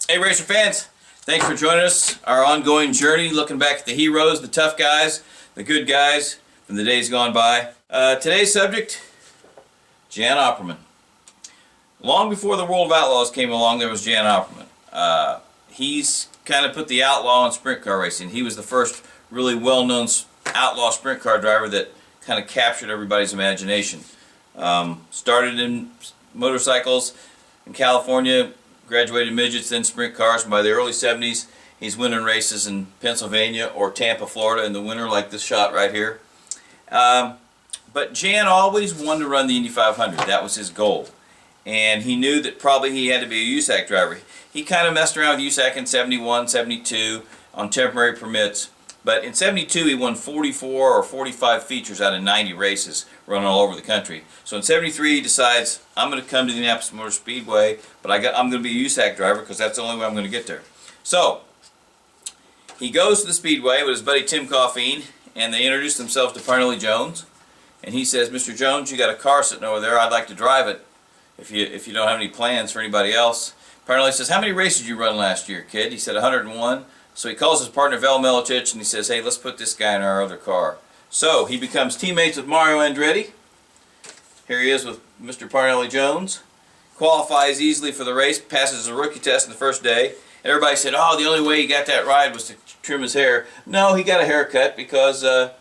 Hey Racer fans, thanks for joining us. Our ongoing journey looking back at the heroes, the tough guys, the good guys from the days gone by. Today's subject, Jan Opperman. Long before the World of Outlaws came along, there was Jan Opperman. He's kind of put the outlaw in sprint car racing. He was the first really well-known outlaw sprint car driver that kind of captured everybody's imagination. Started in motorcycles in California, graduated midgets, then sprint cars, and by the early 70s he's winning races in Pennsylvania or Tampa, Florida in the winter, like this shot right here. But Jan always wanted to run the Indy 500. That was his goal. And he knew that probably he had to be a USAC driver. He kind of messed around with USAC in 71, 72 on temporary permits. But in 72 he won 44 or 45 features out of 90 races running all over the country. So in 73 he decides, I'm going to come to the Indianapolis Motor Speedway, but I'm going to be a USAC driver because that's the only way I'm going to get there. So he goes to the Speedway with his buddy Tim Coffeen, and they introduce themselves to Parnelli Jones. And he says, Mr. Jones, you got a car sitting over there, I'd like to drive it if you don't have any plans for anybody else. Parnelli says, how many races did you run last year, kid? He said 101. So he calls his partner Val Melicic and he says, hey, let's put this guy in our other car. So he becomes teammates with Mario Andretti. Here he is with Mr. Parnelli Jones. Qualifies easily for the race, passes the rookie test in the first day. Everybody said, oh, the only way he got that ride was to trim his hair. No, he got a haircut because I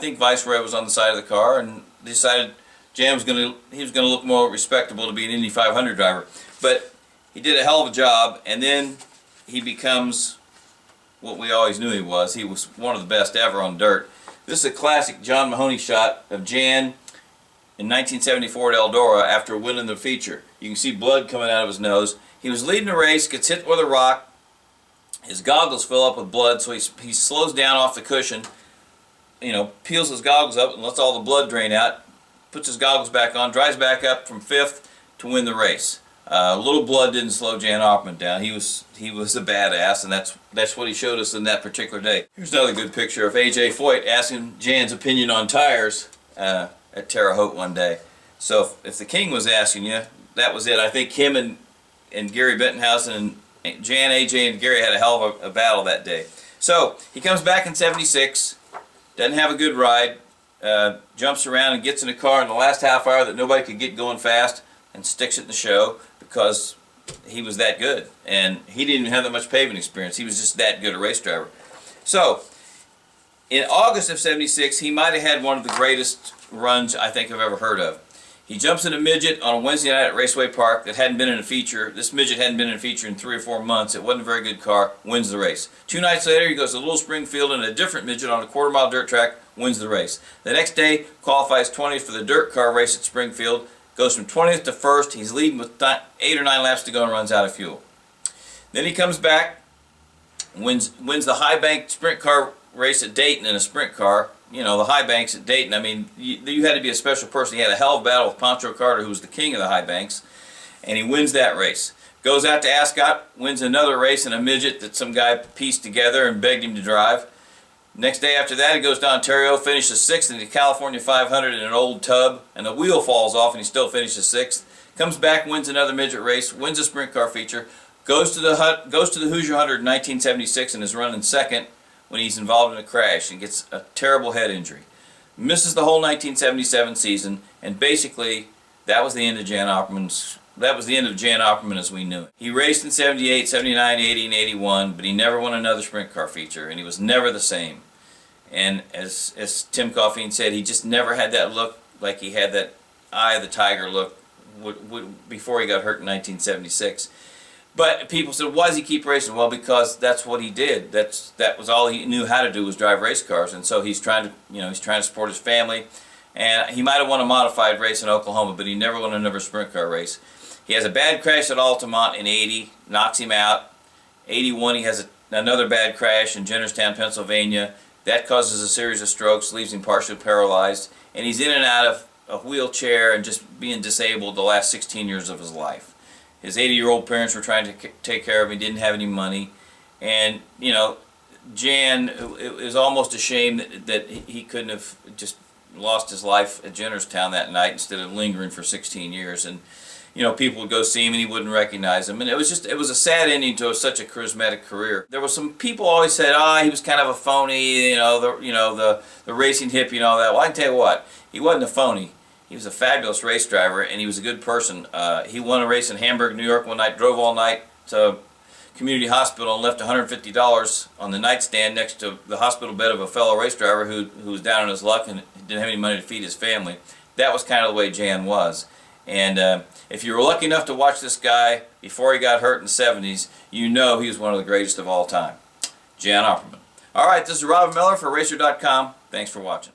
think Viceroy was on the side of the car and decided Jan was going to look more respectable to be an Indy 500 driver. But he did a hell of a job, and then he becomes what we always knew he was. He was one of the best ever on dirt. This is a classic John Mahoney shot of Jan in 1974 at Eldora after winning the feature. You can see blood coming out of his nose. He was leading the race, gets hit with a rock. His goggles fill up with blood, so he slows down off the cushion, peels his goggles up and lets all the blood drain out, puts his goggles back on, drives back up from 5th to win the race. A little blood didn't slow Jan Opperman down. He was a badass, and that's what he showed us in that particular day. Here's another good picture of A.J. Foyt asking Jan's opinion on tires at Terre Haute one day. So if the king was asking you, that was it. I think him and Gary Bettenhausen and Jan, A.J., and Gary had a hell of a battle that day. So he comes back in 76, doesn't have a good ride, jumps around and gets in a car in the last half hour that nobody could get going fast and sticks it in the show because he was that good. And he didn't even have that much pavement experience. He was just that good a race driver. So in August of 76, he might have had one of the greatest runs I think I've ever heard of. He jumps in a midget on a Wednesday night at Raceway Park that hadn't been in a feature. This midget hadn't been in a feature in 3 or 4 months. It wasn't a very good car. Wins the race. 2 nights later, he goes to Little Springfield in a different midget on a quarter-mile dirt track. Wins the race. The next day, qualifies 20th for the dirt car race at Springfield. Goes from 20th to 1st. He's leading with 8 or 9 laps to go and runs out of fuel. Then he comes back, wins the high bank sprint car race at Dayton in a sprint car. The high banks at Dayton, I mean, you had to be a special person. He had a hell of a battle with Pancho Carter, who was the king of the high banks, and he wins that race. Goes out to Ascot, wins another race in a midget that some guy pieced together and begged him to drive. Next day after that, he goes down to Terre Haute, finishes 6th in the California 500 in an old tub, and the wheel falls off and he still finishes 6th. Comes back, wins another midget race, wins a sprint car feature, goes to the Hoosier 100 in 1976 and is running 2nd when he's involved in a crash and gets a terrible head injury. Misses the whole 1977 season, and basically that was the end of Jan Opperman as we knew it. He raced in 78, 79, 80, and 81, but he never won another sprint car feature, and he was never the same. And as Tim Coffeen said, he just never had that look like he had that eye of the tiger look before he got hurt in 1976. But people said, why does he keep racing? Well, because that's what he did. That was all he knew how to do, was drive race cars, and so he's trying to support his family. And he might have won a modified race in Oklahoma, but he never won another sprint car race. He has a bad crash at Altamont in 80, knocks him out. 81, he has another bad crash in Jennerstown, Pennsylvania. That causes a series of strokes, leaves him partially paralyzed, and he's in and out of a wheelchair and just being disabled the last 16 years of his life. His 80-year-old parents were trying to take care of him. He didn't have any money. And, Jan, it was almost a shame that he couldn't have just lost his life at Jennerstown that night instead of lingering for 16 years. And people would go see him and he wouldn't recognize them. And it was a sad ending to such a charismatic career. There were some people always said, he was kind of a phony, the racing hippie and all that. Well, I can tell you what, he wasn't a phony. He was a fabulous race driver, and he was a good person. He won a race in Hamburg, New York one night, drove all night to community hospital and left $150 on the nightstand next to the hospital bed of a fellow race driver who was down on his luck and didn't have any money to feed his family. That was kind of the way Jan was. And if you were lucky enough to watch this guy before he got hurt in the 70s, you know he was one of the greatest of all time. Jan Opperman. All right, this is Robin Miller for RACER.com. Thanks for watching.